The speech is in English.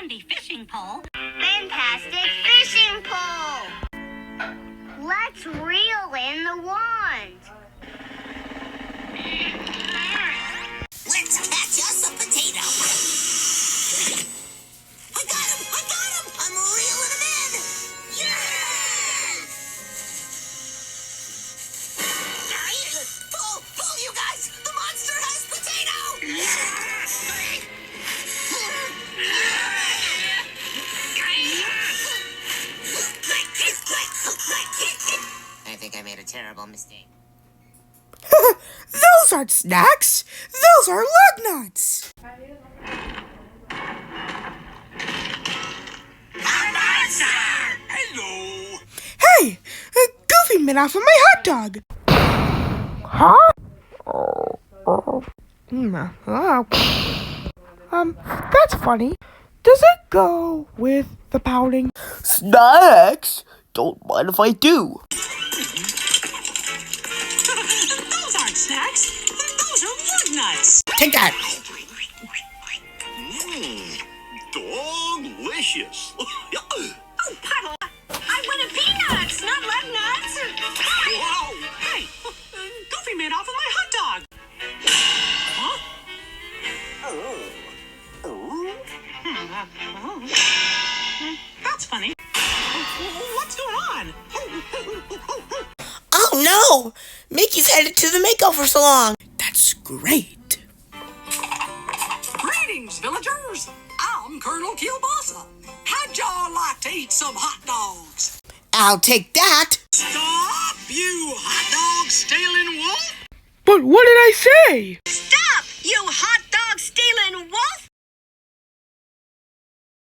handy fishing pole. Fantastic fishing pole! Let's reel in the wand. Let's catch us a potato. I got him! I'm reeling him in! Yes! Pull, you guys! The monster has potato! I think I made a terrible mistake. Those aren't snacks. Those are lug nuts. Hello! Hey, Goofy bit off of my hot dog. Huh? That's funny. Does it go with the pouting? Snacks? Don't mind if I do. Those aren't snacks. Those are lug nuts. Take that. Delicious. Oh, Puddle. I wanted peanuts, not lug nuts. Wow. Hey, Goofy made off with my hot dog. Huh? That's funny. What's going on? Oh no! Mickey's headed to the makeover salon. That's great. Greetings, villagers. I'm Colonel Kielbasa. How'd y'all like to eat some hot dogs? I'll take that. Stop, you hot dog stealing wolf! But what did I say? Stop, you hot dog stealing wolf!